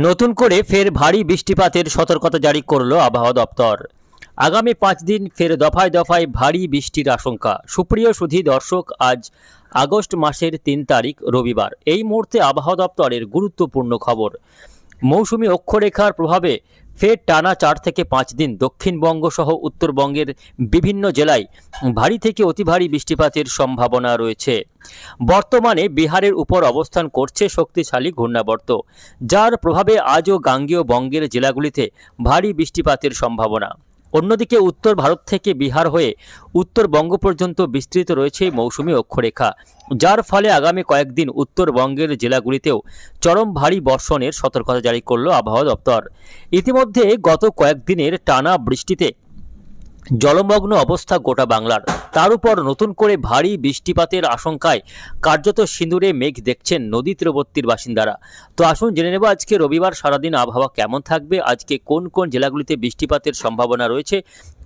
নতুন করে ফের ভারী বৃষ্টিপাতের সতর্কতা জারি করল আবহাওয়া দপ্তর। আগামী 5 দিন ফের দফায় দফায় ভারী বৃষ্টির আশঙ্কা। সুপ্রিয় সুধী দর্শক, আজ আগস্ট মাসের 3 তারিখ রবিবার। এই মুহূর্তে আবহাওয়া দপ্তরের গুরুত্বপূর্ণ খবর। মৌসুমি অক্ষরেখার প্রভাবে ফের টানা 4 থেকে 5 দিন দক্ষিণবঙ্গ সহ উত্তরবঙ্গের বিভিন্ন জেলায় ভারী থেকে অতি ভারী বৃষ্টিপাতের সম্ভাবনা রয়েছে। বর্তমানে বিহারের উপর অবস্থান করছে শক্তিশালী ঘূর্ণাবর্ত, যার প্রভাবে আজও গাঙ্গেয় বঙ্গের জেলাগুলিতে ভারী বৃষ্টিপাতের সম্ভাবনা। অন্যদিকে উত্তর ভারত থেকে বিহার হয়ে উত্তরবঙ্গ পর্যন্ত বিস্তৃত রয়েছে মৌসুমি অক্ষরেখা, যার ফলে আগামী কয়েকদিন উত্তরবঙ্গের জেলাগুলিতেও চরম ভারী বর্ষণের সতর্কতা জারি করল আবহাওয়া দপ্তর। ইতিমধ্যে গত কয়েকদিনের টানা বৃষ্টিতে জলমগ্ন অবস্থা গোটা বাংলার, তার উপর নতুন করে ভারী বৃষ্টিপাতের আশঙ্কায় কার্যত সিঁদুরে মেঘ দেখছেন নদী তীরবর্তীর বাসিন্দারা। তো আসুন জেনে নেব আজকে রবিবার সারাদিন আবহাওয়া কেমন থাকবে, আজকে কোন কোন জেলাগুলিতে বৃষ্টিপাতের সম্ভাবনা রয়েছে,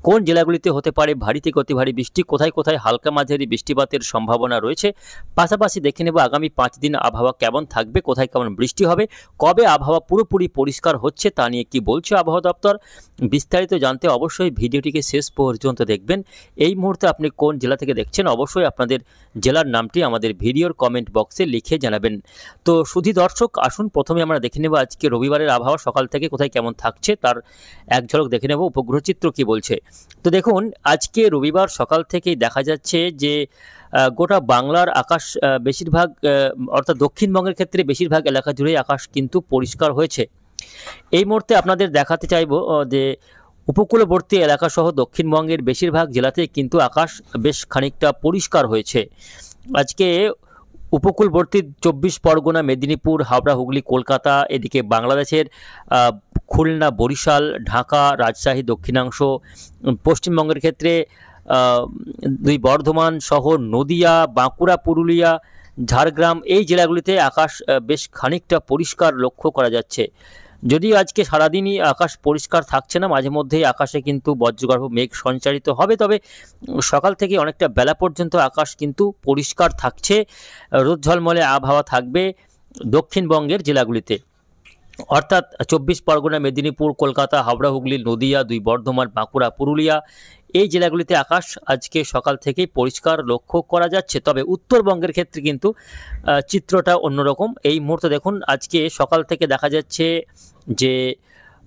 কোন জেলাগুলিতে হতে পারে ভারী থেকে অতি ভারী বৃষ্টি, কোথায় কোথায় হালকা মাঝারি বৃষ্টিপাতের সম্ভাবনা রয়েছে। পাশাপাশি দেখে নেব আগামী 5 দিন আবহাওয়া কেমন থাকবে, কোথায় কেমন বৃষ্টি হবে, কবে আবহাওয়া পুরোপুরি পরিষ্কার হচ্ছে তা নিয়ে কি বলছে আবহাওয়া দপ্তর। বিস্তারিত জানতে অবশ্যই ভিডিওটিকে শেষ পর্যন্ত দেখবেন। এই মুহূর্তে আপনি কোন জেলা থেকে দেখছেন অবশ্যই আপনাদের জেলার নামটি আমাদের ভিডিওর কমেন্ট বক্সে লিখে জানাবেন। তো সুধী দর্শক, আসুন প্রথমে আমরা দেখে নেব আজকে রবিবারের আবহাওয়া সকাল থেকে কোথায় কেমন থাকছে তার এক ঝলক দেখে নেব উপগ্রহ চিত্র কি বলছে। তো দেখুন, আজকে রবিবার সকাল থেকেই দেখা যাচ্ছে যে গোটা বাংলার আকাশ বেশিরভাগ অর্থাৎ দক্ষিণবঙ্গের ক্ষেত্রে বেশিরভাগ এলাকা জুড়েই আকাশ কিন্তু পরিষ্কার হয়েছে। এই মুহূর্তে আপনাদের দেখাতে চাইব যে উপকূলবর্তী এলাকাসহ দক্ষিণবঙ্গের বেশিরভাগ জেলাতেই কিন্তু আকাশ বেশ খানিকটা পরিষ্কার হয়েছে। আজকে উপকূলবর্তী 24 পরগনা, মেদিনীপুর, হাওড়া, হুগলি, কলকাতা, এদিকে বাংলাদেশের খুলনা, বরিশাল, ঢাকা, রাজশাহী, দক্ষিণাংশ, পশ্চিমবঙ্গের ক্ষেত্রে 2 বর্ধমান শহর, নদিয়া, বাঁকুড়া, পুরুলিয়া, ঝাড়গ্রাম, এই জেলাগুলিতে আকাশ বেশ খানিকটা পরিষ্কার লক্ষ্য করা যাচ্ছে। যদিও আজকে সারাদিনই আকাশ পরিষ্কার থাকছে না, মাঝে মধ্যেই আকাশে কিন্তু বজ্রগর্ভ মেঘ সঞ্চারিত হবে, তবে সকাল থেকে অনেকটা বেলা পর্যন্ত আকাশ কিন্তু পরিষ্কার থাকছে। রোদ ঝলমলে আবহাওয়া থাকবে দক্ষিণবঙ্গের জেলাগুলিতে, অর্থাৎ 24 পরগনা, মেদিনীপুর, কলকাতা, হাওড়া, হুগলি, নদিয়া, 2 বর্ধমান, বাঁকুড়া, পুরুলিয়া, এই জেলাগুলিতে আকাশ আজকে সকাল থেকেই পরিষ্কার লক্ষ্য করা যাচ্ছে। তবে উত্তরবঙ্গের ক্ষেত্রে কিন্তু চিত্রটা অন্যরকম। এই মুহূর্তে দেখুন, আজকে সকাল থেকে দেখা যাচ্ছে যে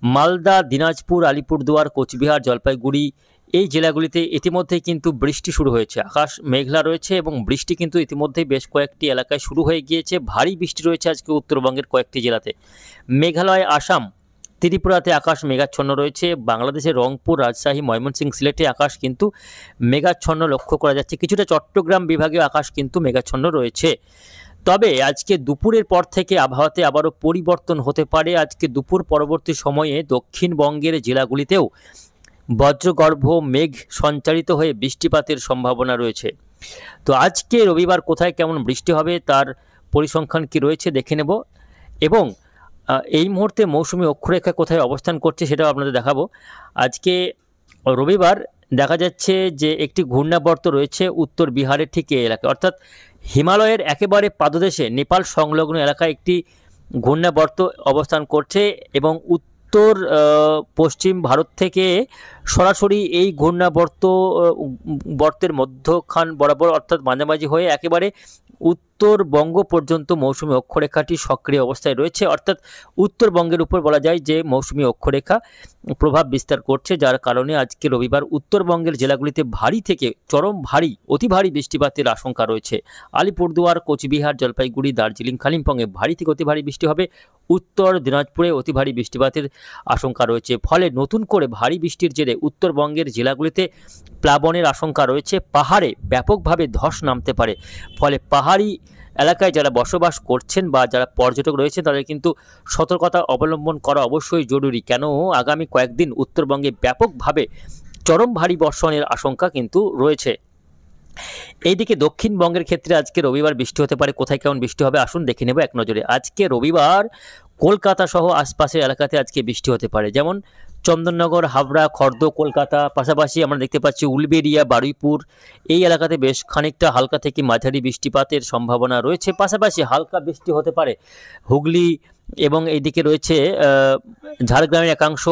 মালদা, দিনাজপুর, আলিপুরদুয়ার, কোচবিহার, জলপাইগুড়ি, এই জেলাগুলিতে ইতিমধ্যেই কিন্তু বৃষ্টি শুরু হয়েছে। আকাশ মেঘলা রয়েছে এবং বৃষ্টি কিন্তু ইতিমধ্যেই বেশ কয়েকটি এলাকায় শুরু হয়ে গিয়েছে। ভারী বৃষ্টি রয়েছে আজকে উত্তরবঙ্গের কয়েকটি জেলাতে। মেঘালয়, আসাম, ত্রিপুরাতে আকাশ মেঘাচ্ছন্ন রয়েছে। বাংলাদেশের রংপুর, রাজশাহী, ময়মনসিংহ, সিলেটে আকাশ কিন্তু মেঘাচ্ছন্ন লক্ষ্য করা যাচ্ছে। কিছুটা চট্টগ্রাম বিভাগীয় আকাশ কিন্তু মেঘাচ্ছন্ন রয়েছে। তবে আজকে দুপুরের পর থেকে আবহাওয়াতে আবারও পরিবর্তন হতে পারে। আজকে দুপুর পরবর্তী সময়ে দক্ষিণবঙ্গের জেলাগুলিতেও বজ্রগর্ভ মেঘ সঞ্চারিত হয়ে বৃষ্টিপাতের সম্ভাবনা রয়েছে। তো আজকে রবিবার কোথায় কেমন বৃষ্টি হবে তার পরিসংখ্যান কি রয়েছে দেখে নেব, এবং এই মুহূর্তে মৌসুমি অক্ষরেখা কোথায় অবস্থান করছে সেটাও আপনাদের দেখাবো। আজকে রবিবার দেখা যাচ্ছে যে একটি ঘূর্ণাবর্ত রয়েছে উত্তর বিহারের ঠিক এই এলাকায়, অর্থাৎ হিমালয়ের একেবারে পাদদেশে নেপাল সংলগ্ন এলাকায় একটি ঘূর্ণাবর্ত অবস্থান করছে, এবং উত্তর পশ্চিম ভারত থেকে সরাসরি এই ঘূর্ণাবর্তের মধ্যখান বরাবর অর্থাৎ মাঝামাঝি হয়ে একেবারে উত্তরবঙ্গ পর্যন্ত মৌসুমি অক্ষরেখাটি সক্রিয় অবস্থায় রয়েছে। অর্থাৎ উত্তরবঙ্গের উপর বলা যায় যে মৌসুমি অক্ষরেখা প্রভাব বিস্তার করছে, যার কারণে আজকে রবিবার উত্তরবঙ্গের জেলাগুলিতে ভারী থেকে চরম ভারী অতি ভারী বৃষ্টিপাতের আশঙ্কা রয়েছে। আলিপুরদুয়ার, কোচবিহার, জলপাইগুড়ি, দার্জিলিং, কালিম্পংয়ে ভারী থেকে অতি ভারী বৃষ্টি হবে। উত্তর দিনাজপুরে অতি ভারী বৃষ্টিপাতের আশঙ্কা রয়েছে। ফলে নতুন করে ভারী বৃষ্টির জেরে উত্তরবঙ্গের জেলাগুলিতে প্লাবনের আশঙ্কা রয়েছে। পাহাড়ে ব্যাপকভাবে ধস নামতে পারে। ফলে পাহাড়ি এলাকায় যারা বসবাস করছেন বা যারা পর্যটক রয়েছেন তাদের কিন্তু সতর্কতা অবলম্বন করা অবশ্যই জরুরি। কেন আগামী কয়েকদিন উত্তরবঙ্গে ব্যাপকভাবে চরম ভারী বর্ষণের আশঙ্কা কিন্তু রয়েছে। এইদিকে দক্ষিণবঙ্গের ক্ষেত্রে আজকে রবিবার বৃষ্টি হতে পারে। কোথায় কেমন বৃষ্টি হবে আসুন দেখে নেব এক নজরে। আজকে রবিবার কলকাতা সহ আশপাশের এলাকাতে আজকে বৃষ্টি হতে পারে, যেমন চন্দননগর, হাবড়া, খর্দ, কলকাতা, পাশাপাশি আমরা দেখতে পাচ্ছি উলবেড়িয়া, বারুইপুর এই এলাকাতে বেশ খানিকটা হালকা থেকে মাঝারি বৃষ্টিপাতের সম্ভাবনা রয়েছে। পাশাপাশি হালকা বৃষ্টি হতে পারে হুগলি এবং এইদিকে রয়েছে ঝাড়গ্রামের একাংশ,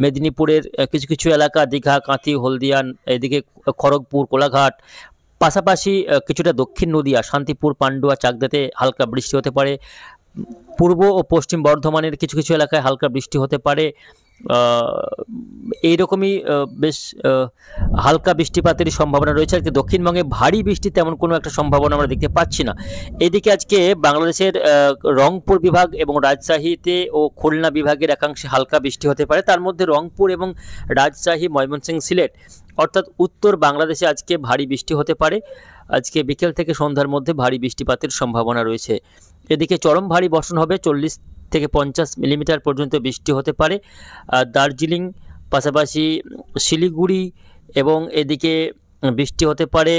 মেদিনীপুরের কিছু কিছু এলাকা, দীঘা, কাঁথি, হলদিয়া, এদিকে খড়গপুর, কোলাঘাট, পাশাপাশি কিছুটা দক্ষিণ নদিয়া, শান্তিপুর, পান্ডুয়া, চাকদাতে হালকা বৃষ্টি হতে পারে। পূর্ব ও পশ্চিম বর্ধমানের কিছু কিছু এলাকায় হালকা বৃষ্টি হতে পারে। এইরকমই বেশ হালকা বৃষ্টিপাতের সম্ভাবনা রয়েছে। আজকে দক্ষিণবঙ্গে ভারী বৃষ্টি তেমন কোনো একটা সম্ভাবনা আমরা দেখতে পাচ্ছি না। এদিকে আজকে বাংলাদেশের রংপুর বিভাগ এবং রাজশাহীতে ও খুলনা বিভাগের একাংশে হালকা বৃষ্টি হতে পারে। তার মধ্যে রংপুর এবং রাজশাহী, ময়মনসিংহ, সিলেট অর্থাৎ উত্তর বাংলাদেশে আজকে ভারী বৃষ্টি হতে পারে। আজকে বিকেল থেকে সন্ধ্যার মধ্যে ভারী বৃষ্টিপাতের সম্ভাবনা রয়েছে। এদিকে চরম ভারী বর্ষণ হবে, 40 থেকে 50 মিলিমিটার পর্যন্ত বৃষ্টি হতে পারে। দার্জিলিং, পাশাপাশি শিলিগুড়ি এবং এদিকে বৃষ্টি হতে পারে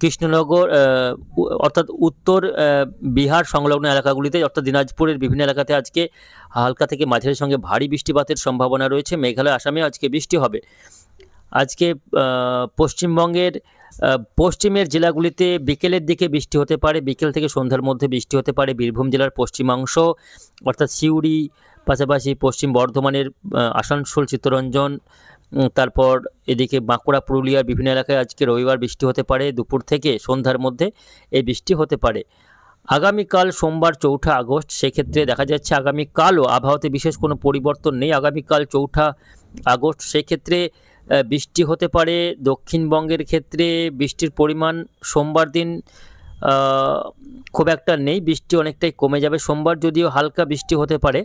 কৃষ্ণনগর, অর্থাৎ উত্তর বিহার সংলগ্ন এলাকাগুলিতে, অর্থাৎ দিনাজপুরের বিভিন্ন এলাকাতে আজকে হালকা থেকে মাঝারি সঙ্গে ভারী বৃষ্টিপাতের সম্ভাবনা রয়েছে। মেঘালয়, আসামে আজকে বৃষ্টি হবে। আজকে পশ্চিমবঙ্গের পশ্চিমের জেলাগুলিতে বিকেলের দিকে বৃষ্টি হতে পারে, বিকেল থেকে সন্ধ্যার মধ্যে বৃষ্টি হতে পারে। বীরভূম জেলার পশ্চিমাংশ অর্থাৎ সিউড়ি, পাশাপাশি পশ্চিম বর্ধমানের আসানসোল, চিত্তরঞ্জন, তারপর এদিকে বাঁকুড়া, পুরুলিয়ার বিভিন্ন এলাকায় আজকে রবিবার বৃষ্টি হতে পারে। দুপুর থেকে সন্ধ্যার মধ্যে এই বৃষ্টি হতে পারে। আগামীকাল সোমবার 4 আগস্ট, সেক্ষেত্রে দেখা যাচ্ছে আগামীকালও আবহাওয়াতে বিশেষ কোনো পরিবর্তন নেই। আগামীকাল 4 আগস্ট, সেক্ষেত্রে বৃষ্টি হতে পারে। দক্ষিণবঙ্গের ক্ষেত্রে বৃষ্টির পরিমাণ সোমবার দিন খুব একটা নেই, বৃষ্টি অনেকটাই কমে যাবে। সোমবার যদিও হালকা বৃষ্টি হতে পারে,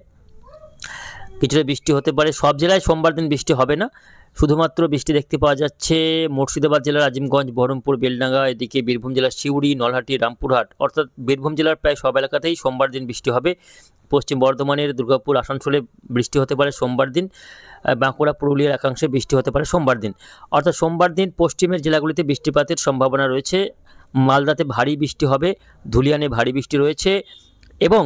কিছুটা বৃষ্টি হতে পারে। সব জেলায় সোমবার দিন বৃষ্টি হবে না, শুধুমাত্র বৃষ্টি দেখতে পাওয়া যাচ্ছে মুর্শিদাবাদ জেলার আজিমগঞ্জ, বহরমপুর, বেলডাঙ্গা, এদিকে বীরভূম জেলার সিউড়ি, নলহাটি, রামপুরহাট, অর্থাৎ বীরভূম জেলার প্রায় সব এলাকাতেই সোমবার দিন বৃষ্টি হবে। পশ্চিম বর্ধমানের দুর্গাপুর, আসানসোলে বৃষ্টি হতে পারে সোমবার দিন। বাঁকুড়া, পুরুলিয়ার একাংশে বৃষ্টি হতে পারে সোমবার দিন। অর্থাৎ সোমবার দিন পশ্চিমের জেলাগুলিতে বৃষ্টিপাতের সম্ভাবনা রয়েছে। মালদাতে ভারী বৃষ্টি হবে, ধুলিয়ানে ভারী বৃষ্টি রয়েছে এবং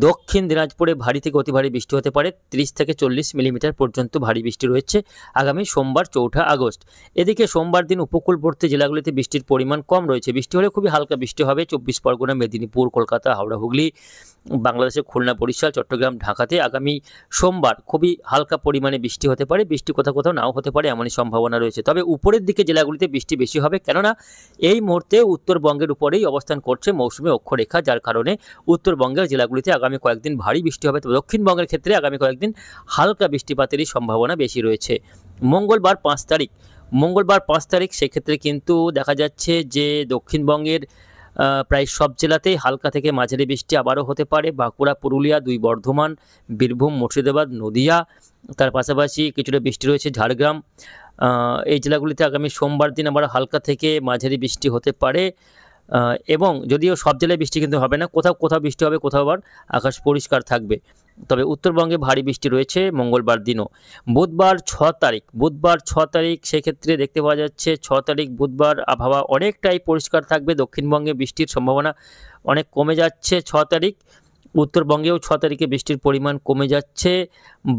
দক্ষিণ দিনাজপুরে ভারী থেকে অতি ভারী বৃষ্টি হতে পারে। 30 থেকে 40 মিলিমিটার পর্যন্ত ভারী বৃষ্টি রয়েছে আগামী সোমবার 4 আগস্ট। এদিকে সোমবার দিন উপকূলবর্তী জেলাগুলিতে বৃষ্টির পরিমাণ কম রয়েছে, বৃষ্টি হলে খুবই হালকা বৃষ্টি হবে। 24 পরগনা, মেদিনীপুর, কলকাতা, হাওড়া, হুগলি, বাংলাদেশের খুলনা, বরিশাল, চট্টগ্রাম, ঢাকাতে আগামী সোমবার খুবই হালকা পরিমাণে বৃষ্টি হতে পারে। বৃষ্টি কোথাও কোথাও নাও হতে পারে, এমনই সম্ভাবনা রয়েছে। তবে উপরের দিকে জেলাগুলিতে বৃষ্টি বেশি হবে, কেননা এই মুহূর্তে উত্তরবঙ্গের উপরেই অবস্থান করছে মৌসুমী অক্ষরেখা, যার কারণে উত্তরবঙ্গের জেলাগুলিতে আগামী কয়েকদিন ভারী বৃষ্টি হবে। তবে দক্ষিণবঙ্গের ক্ষেত্রে আগামী কয়েকদিন হালকা বৃষ্টিপাতেরই সম্ভাবনা বেশি রয়েছে। মঙ্গলবার 5 তারিখ, সেক্ষেত্রে কিন্তু দেখা যাচ্ছে যে দক্ষিণবঙ্গের প্রায় সব জেলাতেই হালকা থেকে মাঝারি বৃষ্টি আবারও হতে পারে। বাঁকুড়া, পুরুলিয়া, 2 বর্ধমান, বীরভূম, মুর্শিদাবাদ, নদিয়া, তার পাশাপাশি কিছুটা বৃষ্টি রয়েছে ঝাড়গ্রাম। এই জেলাগুলিতে আগামী সোমবার দিন আবার হালকা থেকে মাঝারি বৃষ্টি হতে পারে এবং যদিও সব জেলায় বৃষ্টি কিন্তু হবে না, কোথাও কোথাও বৃষ্টি হবে, কোথাও আবার আকাশ পরিষ্কার থাকবে। তবে উত্তরবঙ্গে ভারী বৃষ্টি রয়েছে মঙ্গলবার দিনও। বুধবার 6 তারিখ, সেক্ষেত্রে দেখতে পাওয়া যাচ্ছে 6 তারিখ বুধবার আবহাওয়া অনেকটাই পরিষ্কার থাকবে। দক্ষিণবঙ্গে বৃষ্টির সম্ভাবনা অনেক কমে যাচ্ছে 6 তারিখ। উত্তরবঙ্গেও 6 তারিখে বৃষ্টির পরিমাণ কমে যাচ্ছে,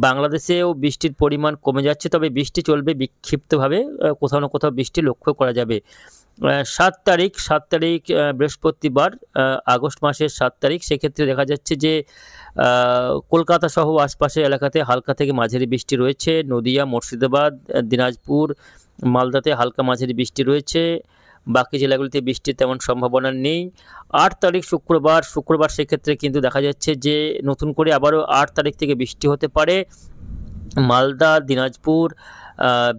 বাংলাদেশেও বৃষ্টির পরিমাণ কমে যাচ্ছে। তবে বৃষ্টি চলবে বিক্ষিপ্তভাবে, কোথাও না কোথাও বৃষ্টি লক্ষ্য করা যাবে। 7 তারিখ বৃহস্পতিবার, আগস্ট মাসের 7 তারিখ, সেক্ষেত্রে দেখা যাচ্ছে যে কলকাতা সহ আশপাশের এলাকাতে হালকা থেকে মাঝারি বৃষ্টি রয়েছে। নদিয়া, মুর্শিদাবাদ, দিনাজপুর, মালদাতে হালকা মাঝারি বৃষ্টি রয়েছে। বাকি জেলাগুলিতে বৃষ্টির তেমন সম্ভাবনা নেই। 8 তারিখ শুক্রবার, সেক্ষেত্রে কিন্তু দেখা যাচ্ছে যে নতুন করে আবারও 8 তারিখ থেকে বৃষ্টি হতে পারে। মালদা, দিনাজপুর,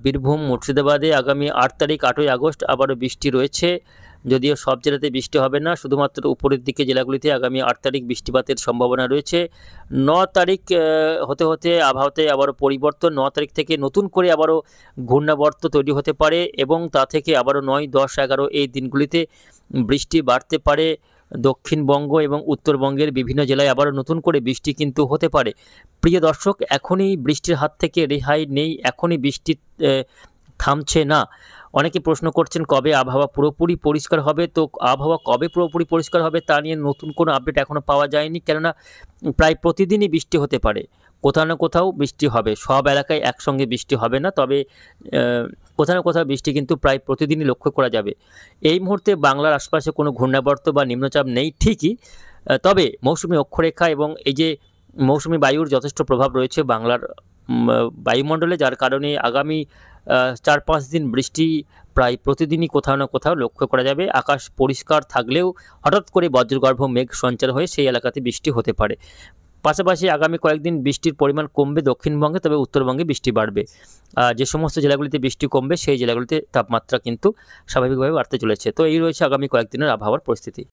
বীরভূম, মুর্শিদাবাদে আগামী 8 তারিখ 8ই আগস্ট আবারও বৃষ্টি রয়েছে। যদিও সব জেলাতে বৃষ্টি হবে না, শুধুমাত্র উপরের দিকে জেলাগুলিতে আগামী 8 তারিখ বৃষ্টিপাতের সম্ভাবনা রয়েছে। 9 তারিখ হতে হতে আবহাওয়াতে আবারও পরিবর্তন। 9 তারিখ থেকে নতুন করে আবারও ঘূর্ণাবর্ত তৈরি হতে পারে এবং তা থেকে আবারও 9, 10, 11 এই দিনগুলিতে বৃষ্টি বাড়তে পারে। দক্ষিণবঙ্গ এবং উত্তরবঙ্গের বিভিন্ন জেলায় আবারও নতুন করে বৃষ্টি কিন্তু হতে পারে। প্রিয় দর্শক, এখনই বৃষ্টির হাত থেকে রেহাই নেই, এখনই বৃষ্টি থামছে না। অনেকে প্রশ্ন করছেন কবে আবহাওয়া পুরোপুরি পরিষ্কার হবে। তো আবহাওয়া কবে পুরোপুরি পরিষ্কার হবে তা নিয়ে নতুন কোনো আপডেট এখনও পাওয়া যায়নি, কেননা প্রায় প্রতিদিনই বৃষ্টি হতে পারে। কোথাও না কোথাও বৃষ্টি হবে, সব এলাকায় একসঙ্গে বৃষ্টি হবে না, তবে কোথাও না কোথাও বৃষ্টি কিন্তু প্রায় প্রতিদিনই লক্ষ্য করা যাবে। এই মুহূর্তে বাংলার আশপাশে কোনো ঘূর্ণাবর্ত বা নিম্নচাপ নেই ঠিকই, তবে মৌসুমি অক্ষরেখা এবং এই যে মৌসুমি বায়ুর যথেষ্ট প্রভাব রয়েছে বাংলার বায়ুমণ্ডলে, যার কারণে আগামী 4-5 দিন বৃষ্টি প্রায় প্রতিদিনই কোথাও না কোথাও লক্ষ্য করা যাবে। আকাশ পরিষ্কার থাকলেও হঠাৎ করে বজ্রগর্ভ মেঘ সঞ্চার হয়ে সেই এলাকাতে বৃষ্টি হতে পারে। পাশাপাশি আগামী কয়েকদিন বৃষ্টির পরিমাণ কমবে দক্ষিণবঙ্গে, তবে উত্তরবঙ্গে বৃষ্টি বাড়বে। যে সমস্ত জেলাগুলিতে বৃষ্টি কমবে সেই জেলাগুলিতে তাপমাত্রা কিন্তু স্বাভাবিকভাবে বাড়তে চলেছে। তো এই রয়েছে আগামী কয়েকদিনের আবহাওয়ার পরিস্থিতি।